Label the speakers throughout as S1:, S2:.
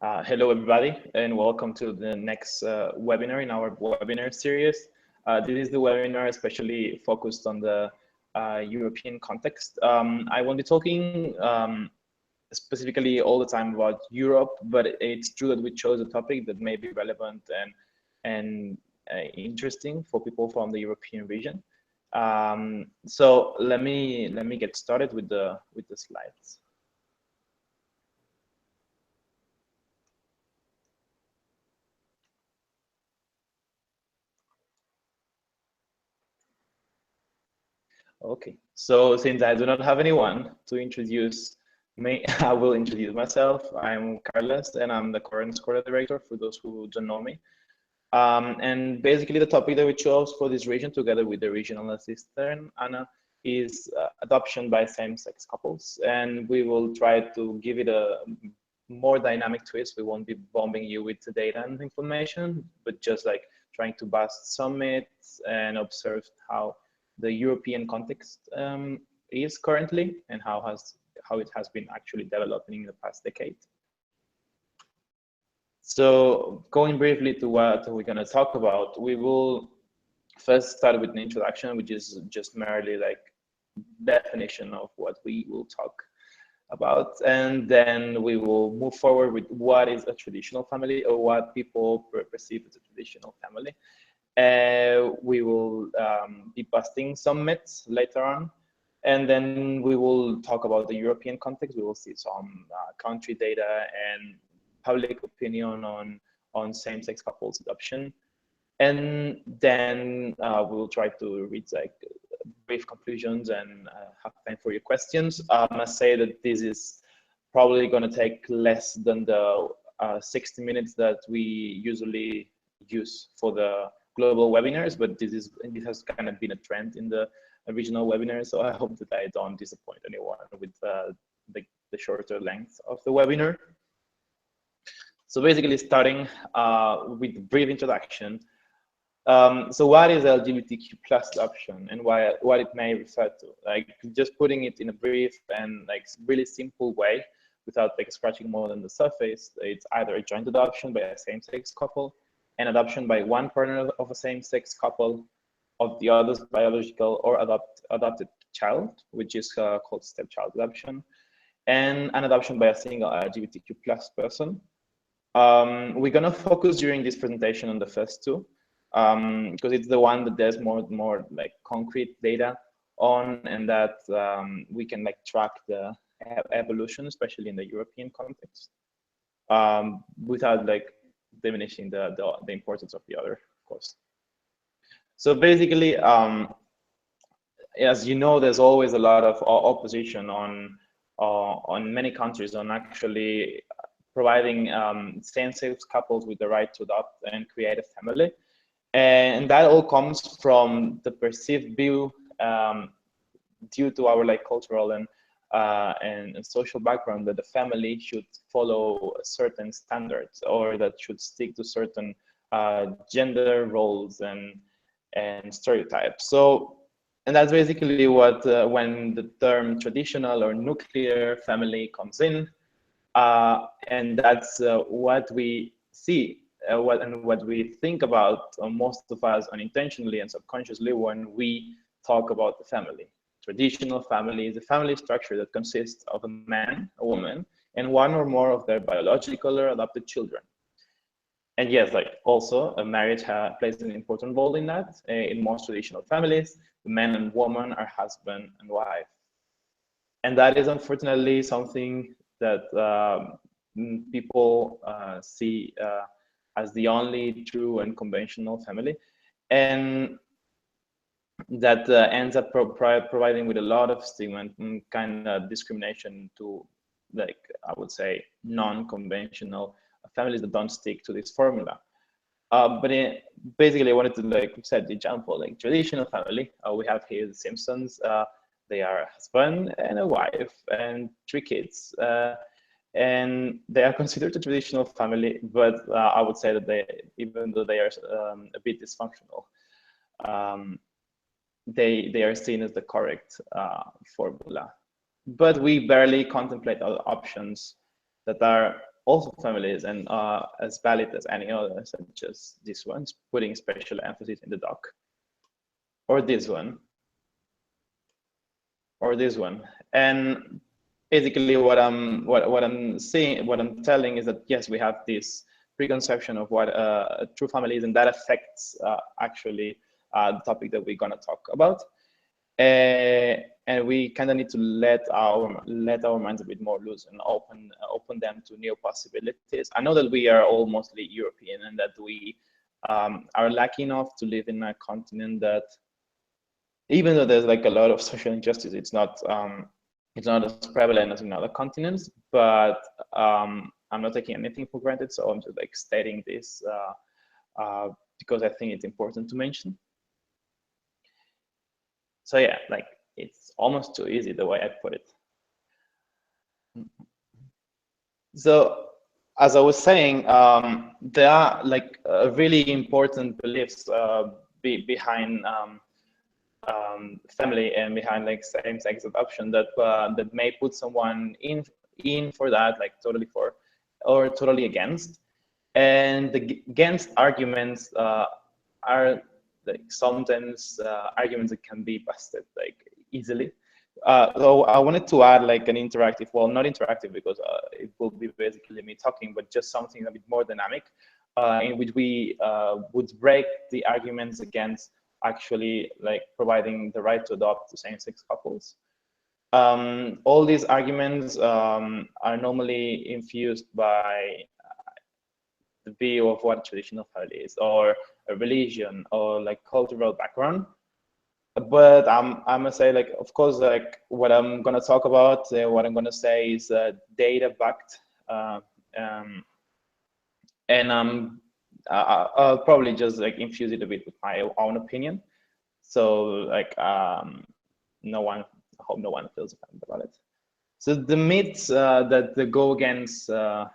S1: Hello, everybody, and welcome to the next webinar in our webinar series. This is the webinar especially focused on the European context. I won't be talking specifically all the time about Europe, but it's true that we chose a topic that may be relevant and interesting for people from the European region. So let me get started with the slides. Okay, so since I do not have anyone to introduce me, I will introduce myself. I'm Carlos, and I'm the current SCORA director, for those who don't know me. And basically the topic that we chose for this region, together with the regional assistant, Anna, is adoption by same-sex couples. And we will try to give it a more dynamic twist. We won't be bombing you with the data and information, but just like trying to bust some myths and observe how the European context is currently and how it has been actually developing in the past decade. So going briefly to what we're going to talk about, we will first start with an introduction, which is just merely like definition of what we will talk about, and then we will move forward with what is a traditional family or what people perceive as a traditional family. We will be busting some myths later on, and then we will talk about the European context. We will see some country data and public opinion on same-sex couples adoption, and then we will try to reach like brief conclusions and have time for your questions. I must say that this is probably going to take less than the 60 minutes that we usually use for the global webinars, but this has kind of been a trend in the regional webinars, so I hope that I don't disappoint anyone with the shorter length of the webinar. So basically, starting with a brief introduction. So what is LGBTQ plus adoption and what it may refer to? Like just putting it in a brief and like really simple way, without like scratching more than the surface. It's either a joint adoption by a same-sex couple, an adoption by one partner of a same-sex couple, of the other's biological or adopted child, which is called stepchild adoption, and an adoption by a single LGBTQ plus person. We're gonna focus during this presentation on the first two, because it's the one that there's more like concrete data on, and that we can like track the evolution, especially in the European context, without like diminishing the importance of the other, of course. So basically, as you know, there's always a lot of opposition on many countries on actually providing same-sex couples with the right to adopt and create a family. And that all comes from the perceived view due to our like cultural and social background that the family should follow certain standards, or that should stick to certain gender roles and stereotypes. So, and that's basically what when the term traditional or nuclear family comes in, and that's what we see, what we think about, most of us unintentionally and subconsciously, when we talk about the family. Traditional family is a family structure that consists of a man, a woman, and one or more of their biological or adopted children. And yes, like also a marriage plays an important role in that. In most traditional families, the man and woman are husband and wife. And that is unfortunately something that people see as the only true and conventional family. And that ends up providing with a lot of stigma and kind of discrimination to, like, I would say, non-conventional families that don't stick to this formula. But basically, I wanted to like set the example, like traditional family. We have here the Simpsons. They are a husband and a wife and 3 kids. And they are considered a traditional family, but I would say that even though they are a bit dysfunctional, they are seen as the correct formula. But we barely contemplate other options that are also families and as valid as any other, such as this one, putting special emphasis in the doc, or this one, or this one. And basically what I'm saying, what I'm telling is that yes, we have this preconception of what a true family is, and that affects actually the topic that we're gonna talk about. And we kind of need to let our minds a bit more loose and open them to new possibilities. I know that we are all mostly European, and that we are lucky enough to live in a continent that, even though there's like a lot of social injustice, it's not as prevalent as in other continents. But I'm not taking anything for granted, so I'm just like stating this because I think it's important to mention. So yeah, like it's almost too easy the way I put it. So as I was saying, there are like really important beliefs behind family and behind like same-sex adoption that that may put someone in for that, like totally for or totally against. And the against arguments are like sometimes arguments that can be busted like easily. So I wanted to add like an interactive, well, not interactive because it will be basically me talking, but just something a bit more dynamic, in which we would break the arguments against actually like providing the right to adopt to same-sex couples. All these arguments are normally infused by the view of what traditional family is, or a religion, or like cultural background. But I must say, like, of course, like what I'm gonna talk about, what I'm gonna say is data backed, and I'll probably just like infuse it a bit with my own opinion. So like no one, I hope no one feels offended about it. So the myths that go against the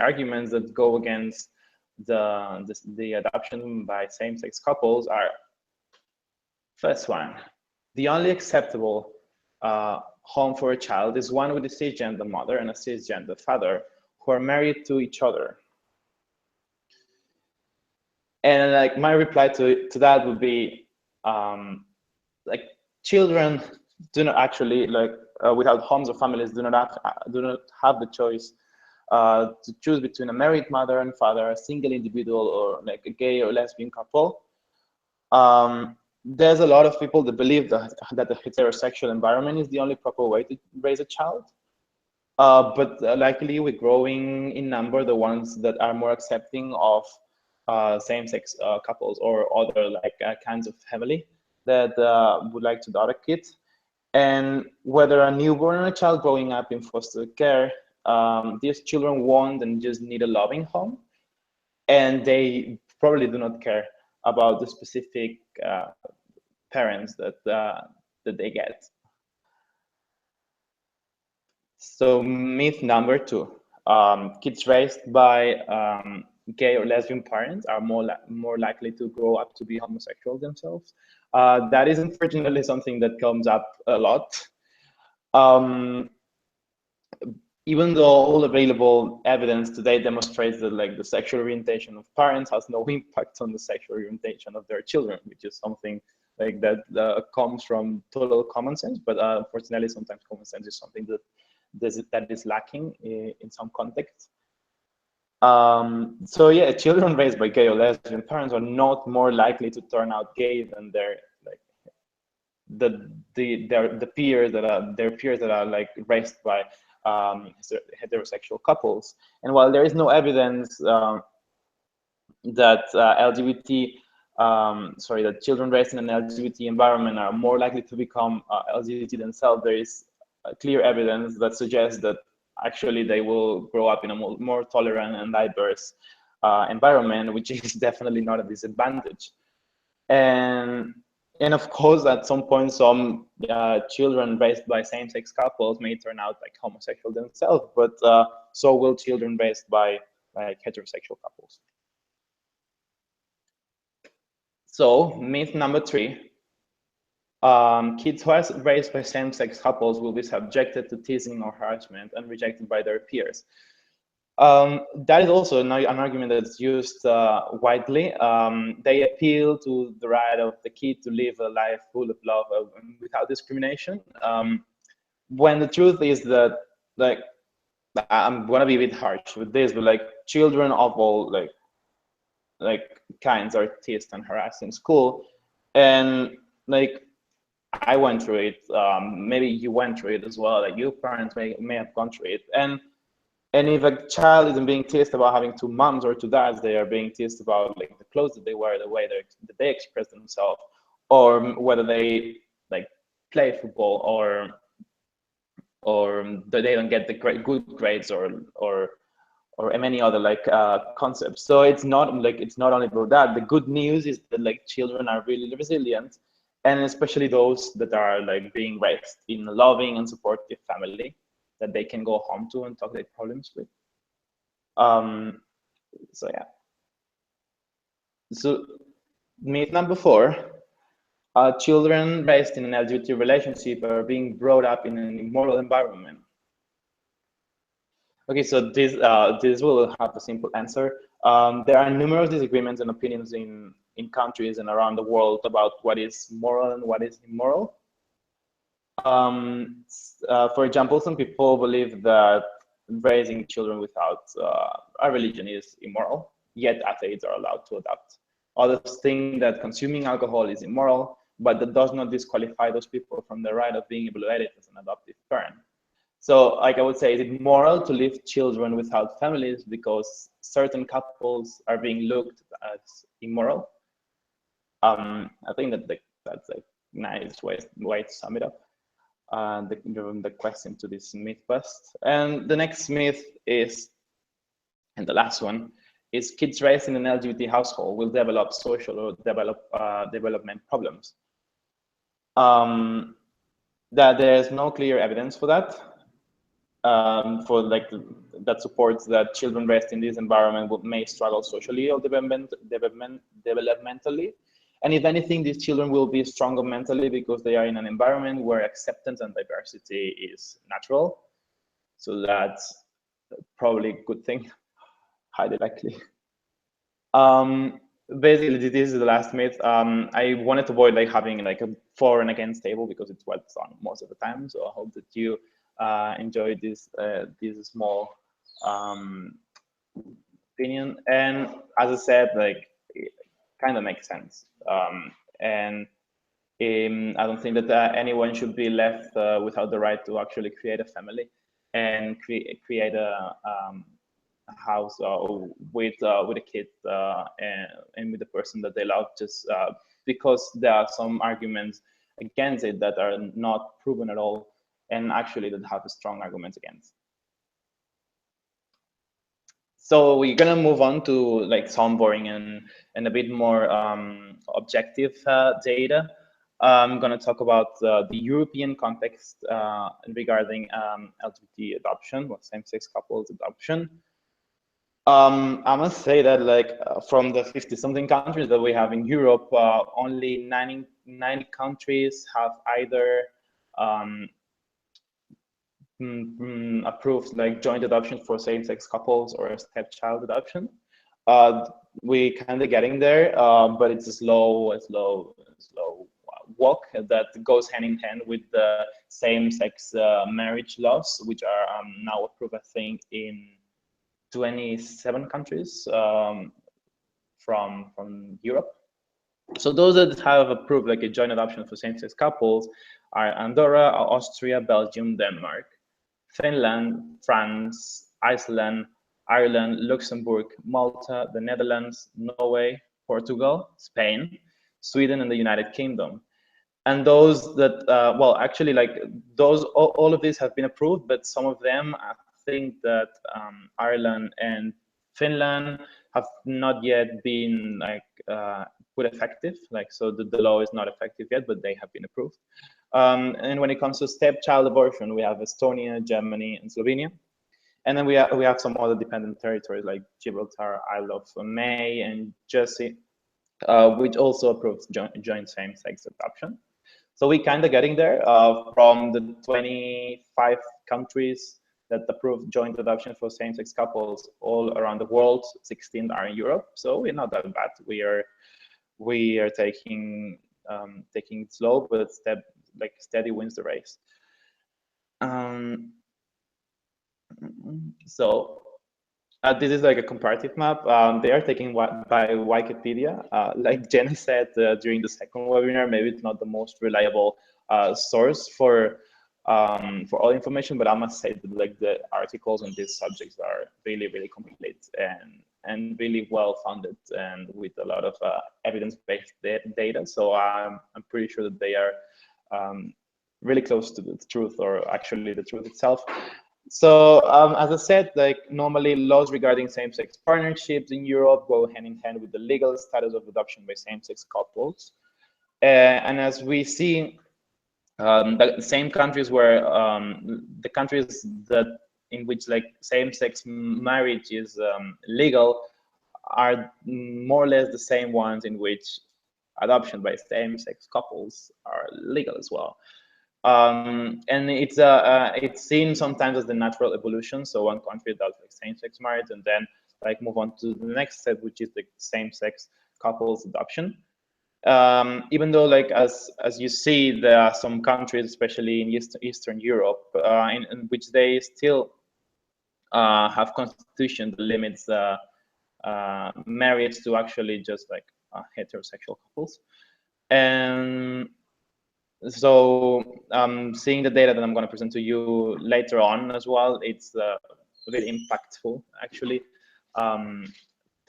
S1: arguments that go against the adoption by same-sex couples are: first one, the only acceptable home for a child is one with a cisgender mother and a cisgender father who are married to each other. And like my reply to that would be, like, children do not actually, like, without homes or families, do not have the choice to choose between a married mother and father, a single individual, or like a gay or lesbian couple. There's a lot of people that believe that the heterosexual environment is the only proper way to raise a child. But likely we're growing in number the ones that are more accepting of same-sex couples or other like kinds of family that would like to adopt a kid. And whether a newborn or a child growing up in foster care, these children want and just need a loving home, and they probably do not care about the specific parents that they get. So myth number 2, kids raised by gay or lesbian parents are more likely to grow up to be homosexual themselves. That is unfortunately something that comes up a lot. Even though all available evidence today demonstrates that like the sexual orientation of parents has no impact on the sexual orientation of their children, which is something like that comes from total common sense. But unfortunately, sometimes common sense is something that is lacking in some contexts. So yeah, children raised by gay or lesbian parents are not more likely to turn out gay than their like the peers that are like raised by heterosexual couples. And while there is no evidence that that children raised in an LGBT environment are more likely to become LGBT themselves, there is clear evidence that suggests that actually they will grow up in a more tolerant and diverse environment, which is definitely not a disadvantage. And of course, at some point, some children raised by same-sex couples may turn out like homosexual themselves, but so will children raised by like heterosexual couples. So myth number 3, kids who are raised by same-sex couples will be subjected to teasing or harassment and rejected by their peers. That is also an argument that's used widely. They appeal to the right of the kid to live a life full of love without discrimination. When the truth is that, like, I'm gonna be a bit harsh with this, but like children of all like kinds are teased and harassed in school, and like I went through it. Maybe you went through it as well. Like your parents may have gone through it, and if a child isn't being teased about having two moms or two dads, they are being teased about like the clothes that they wear, the way that they express themselves, or whether they like play football, or that they don't get the good grades, or many other like concepts. So it's not only about that. The good news is that like children are really resilient, and especially those that are like being raised in a loving and supportive family that they can go home to and talk their problems with. So yeah. So myth number 4: children raised in an LGBT relationship are being brought up in an immoral environment. Okay, so this will have a simple answer. There are numerous disagreements and opinions in countries and around the world about what is moral and what is immoral. For example, some people believe that raising children without a religion is immoral, yet atheists are allowed to adopt. Others think that consuming alcohol is immoral, but that does not disqualify those people from the right of being evaluated as an adoptive parent. So, like I would say, is it moral to leave children without families because certain couples are being looked as immoral? I think that that's a nice way to sum it up. The question to this myth bust. And the next myth is, and the last one, is kids raised in an LGBT household will develop social or development problems. That there's no clear evidence for that. For like that supports that children raised in this environment may struggle socially or developmentally. And if anything, these children will be stronger mentally because they are in an environment where acceptance and diversity is natural. So that's probably a good thing, highly likely. Basically, this is the last myth. I wanted to avoid like having like a for and against table because it's what's on most of the time. So I hope that you enjoyed this small opinion. And as I said, like it kind of makes sense. And I don't think that anyone should be left without the right to actually create a family and create a house with a kid and with the person that they love, just because there are some arguments against it that are not proven at all, and actually that have strong arguments against. So we're gonna move on to like some boring and a bit more objective data. I'm gonna talk about the European context regarding LGBT adoption, or same-sex couples adoption. I must say that like from the 50-something countries that we have in Europe, only 90 countries have either approved like joint adoption for same-sex couples or stepchild adoption. We kind of getting there, but it's a slow walk that goes hand in hand with the same-sex marriage laws, which are now approved, I think, in 27 countries from Europe. So those that have approved like a joint adoption for same-sex couples are Andorra, Austria, Belgium, Denmark, Finland, France, Iceland, Ireland, Luxembourg, Malta, the Netherlands, Norway, Portugal, Spain, Sweden, and the United Kingdom. And those that, well, actually, like those, all of these have been approved, but some of them, I think that Ireland and Finland have not yet been like put effective. Like, so the law is not effective yet, but they have been approved. And when it comes to stepchild abortion, we have Estonia, Germany, and Slovenia. And then we have some other dependent territories like Gibraltar, Isle of May, and Jersey, which also approves joint same-sex adoption. So we kind of getting there. From the 25 countries that approved joint adoption for same-sex couples all around the world. 16 are in Europe, so we're not that bad. We are taking taking it slow, but steady wins the race. So this is like a comparative map. They are taken by Wikipedia. Like Jenny said during the second webinar, maybe it's not the most reliable source for all information, but I must say that like the articles on these subjects are really, really complete and really well funded and with a lot of evidence-based data. So I'm pretty sure that they are really close to the truth, or actually the truth itself. So as I said, like normally laws regarding same-sex partnerships in Europe go hand in hand with the legal status of adoption by same-sex couples. And as we see, the same countries where the countries that in which like same-sex marriage is legal are more or less the same ones in which adoption by same-sex couples are legal as well. And it's seen sometimes as the natural evolution. So one country does like same-sex marriage and then like move on to the next step, which is the same-sex couples adoption. Even though like as you see, there are some countries, especially in Eastern Europe, in which they still have constitution that limits marriage to actually just like heterosexual couples. And so seeing the data that I'm going to present to you later on as well, it's really impactful actually.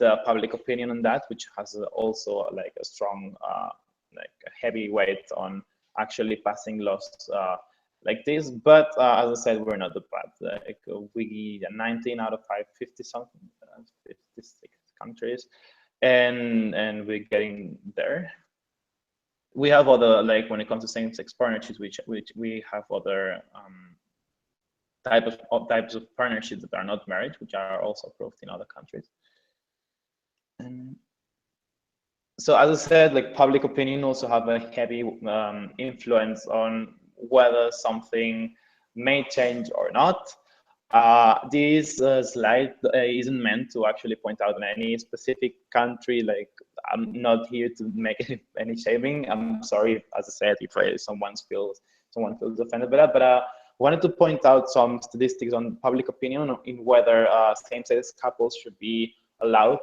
S1: The public opinion on that, which has also like a strong, like a heavy weight on actually passing laws like this. But as I said, we're not that bad. Like we 19 out of 50 something, 56 countries, and we're getting there. We have other, like when it comes to same-sex partnerships, which we have other types of partnerships that are not marriage, which are also approved in other countries. And so as I said, like public opinion also have a heavy influence on whether something may change or not. This slide isn't meant to actually point out any specific country. Like I'm not here to make any shaming. I'm sorry, as I said, if someone feels offended by that, but I wanted to point out some statistics on public opinion in whether same-sex couples should be allowed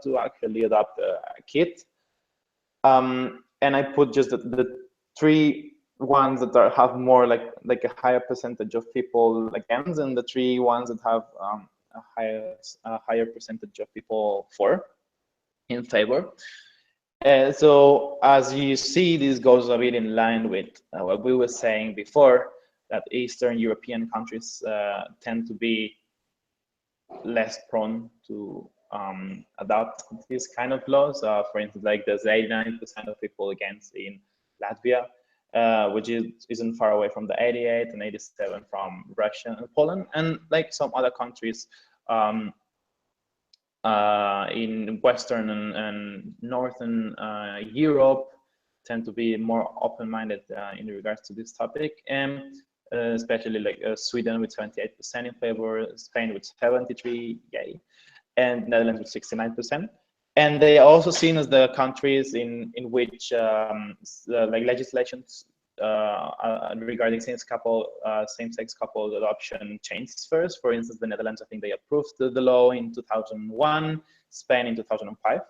S1: to actually adopt a kid. And I put just the three ones that have more like a higher percentage of people against, and the three ones that have a higher percentage of people for, in favor. So as you see, this goes a bit in line with what we were saying before, that Eastern European countries tend to be less prone to adopt these kind of laws. For instance, like there's 89% of people against in Latvia, which isn't far away from the 88 and 87 from Russia and Poland, and like some other countries in Western and Northern Europe tend to be more open-minded in regards to this topic, and especially like Sweden with 78% in favor, Spain with 73%, yay, and Netherlands with 69%. And they are also seen as the countries in which like legislations regarding same-sex couple adoption changes first. For instance, the Netherlands, I think they approved the law in 2001, Spain in 2005.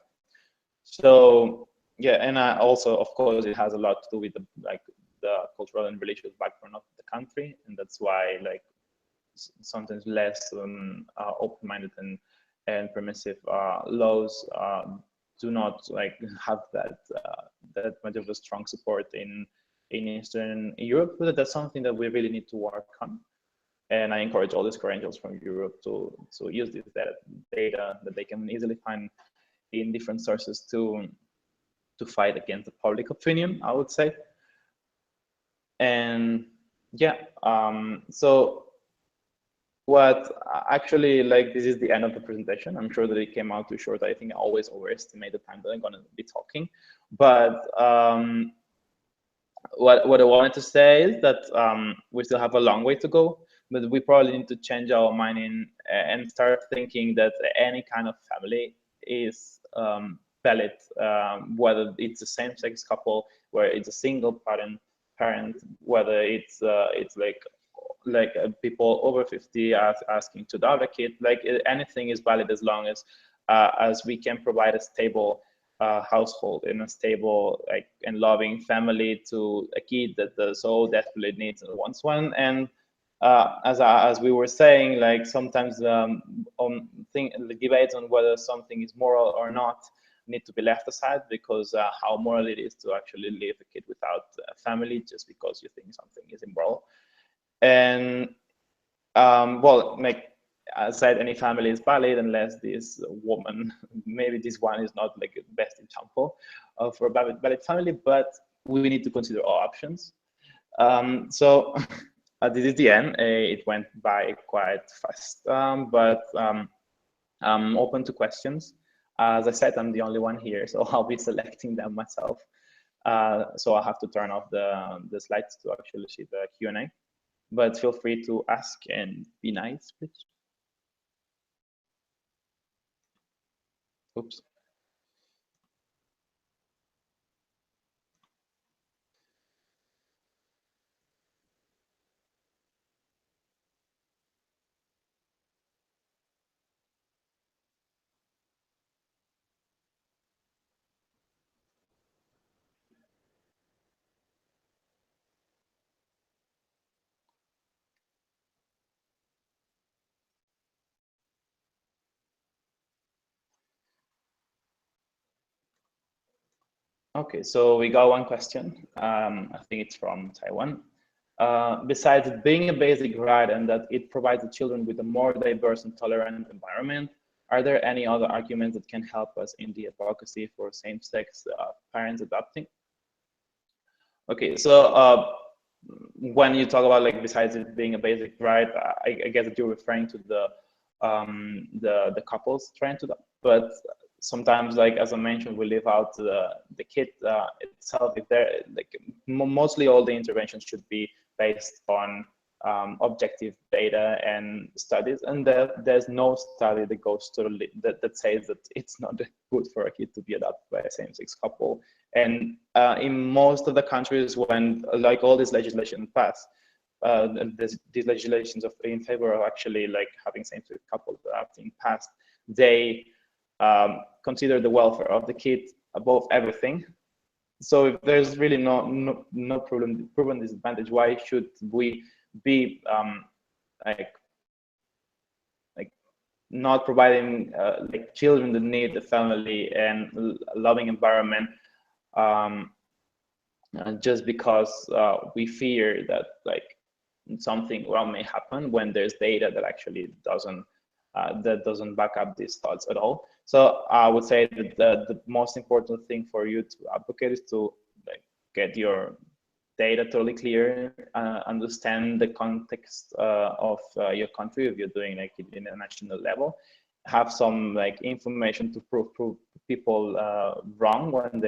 S1: So yeah, and also, of course, it has a lot to do with the cultural and religious background of the country, and that's why like sometimes less open-minded and permissive laws do not like have that much of a strong support in Eastern Europe. But that's something that we really need to work on. And I encourage all the SCORA angels from Europe to use this data that they can easily find in different sources to fight against the public opinion, I would say. And yeah, so what actually, like, this is the end of the presentation. I'm sure that it came out too short. I think I always overestimate the time that I'm going to be talking. But what I wanted to say is that we still have a long way to go but we probably need to change our mind and start thinking that any kind of family is valid, whether it's a same-sex couple, where it's a single parent, whether it's people over 50 asking to adopt a kid. Like anything is valid as long as we can provide a stable household and a stable and loving family to a kid that so desperately needs and wants one. And as we were saying, like sometimes the debates on whether something is moral or not need to be left aside, because how moral it is to actually leave a kid without a family just because you think something is immoral. And well, like I said, any family is valid unless this woman, maybe this one is not like the best example for a valid family, but we need to consider all options. So this is the end. It went by quite fast, but I'm open to questions. As I said, I'm the only one here, so I'll be selecting them myself. So I'll have to turn off the slides to actually see the Q&A. But feel free to ask and be nice, please. Oops. Okay, so we got one question. I think it's from Taiwan. Besides it being a basic right and that it provides the children with a more diverse and tolerant environment, are there any other arguments that can help us in the advocacy for same-sex parents adopting? Okay, so when you talk about like besides it being a basic right, I guess that you're referring to the couples trying to adopt, but sometimes, like as I mentioned, we leave out the kid itself. If they're like mostly all the interventions should be based on objective data and studies, and there's no study that goes to that says that it's not good for a kid to be adopted by a same-sex couple. And in most of the countries, when like all this legislation passed, these legislations in favor of actually like having same-sex couples adopting passed, they consider the welfare of the kid above everything. So if there's really no proven disadvantage, why should we be like not providing like children that need a family and a loving environment just because we fear that like something wrong may happen, when there's data that actually doesn't back up these thoughts at all. So I would say that the most important thing for you to advocate is to like get your data totally clear, understand the context of your country if you're doing like in a national level, have some like information to prove people wrong when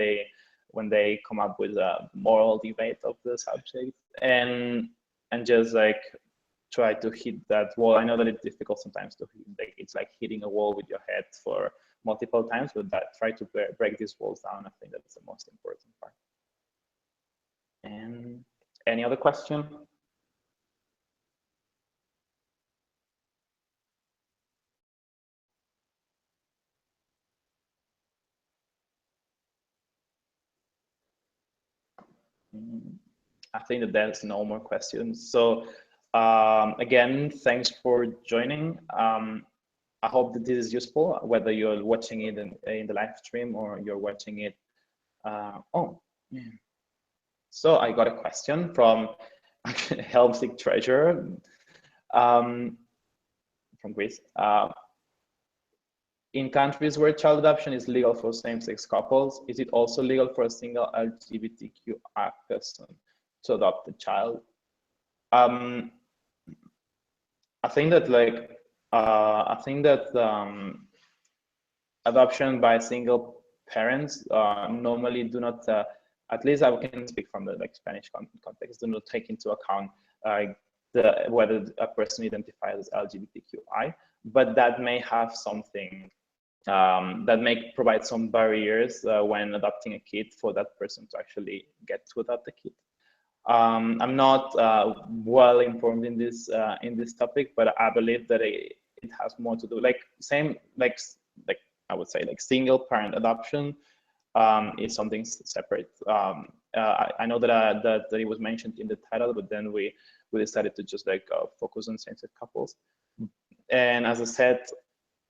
S1: they come up with a moral debate of the subject, and just like try to hit that wall. I know that it's difficult sometimes to like it's like hitting a wall with your head for multiple times, but try to break these walls down. I think that's the most important part. And any other question? I think that there's no more questions. So again, thanks for joining. I hope that this is useful, whether you're watching it in the live stream or you're watching it. Oh, yeah. So I got a question from Helmsick Treasurer from Greece. In countries where child adoption is legal for same-sex couples, is it also legal for a single LGBTQI person to adopt a child? I think that like adoption by single parents normally do not, at least I can speak from the like Spanish context, do not take into account whether a person identifies as LGBTQI, but that may have something that may provide some barriers when adopting a kid for that person to actually get to adopt a kid. I'm not well informed in this topic, but I believe that it has more to do like I would say like single parent adoption is something separate. I know that it was mentioned in the title, but then we decided to just like focus on same-sex couples. And as I said,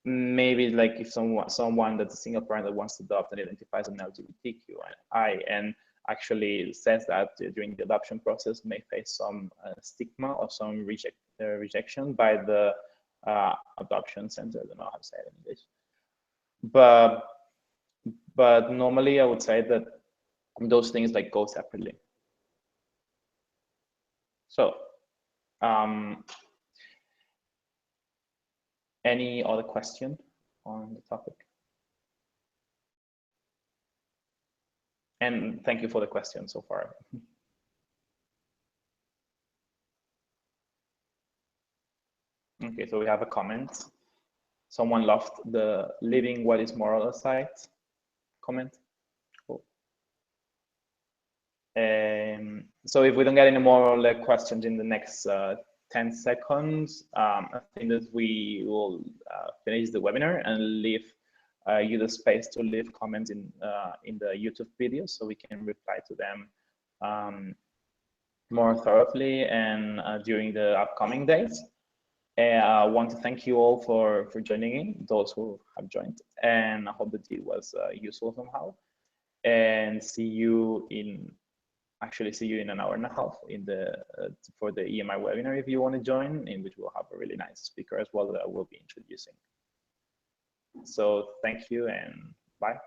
S1: maybe like if someone that's a single parent that wants to adopt and identifies as an LGBTQI and actually says that during the adoption process may face some stigma or some rejection by the adoption center. I don't know how to say it in English, but normally I would say that those things like go separately. So any other question on the topic? And thank you for the question so far. Okay, so we have a comment. Someone loved the "Living What Is Moral Aside" comment. Cool. So if we don't get any more like questions in the next 10 seconds, I think that we will finish the webinar and leave you the space to leave comments in the YouTube video so we can reply to them more thoroughly and during the upcoming days. I want to thank you all for joining in, those who have joined, and I hope that it was useful somehow. And see you in an hour and a half in for the EMI webinar if you want to join, in which we'll have a really nice speaker as well that I will be introducing. So thank you and bye.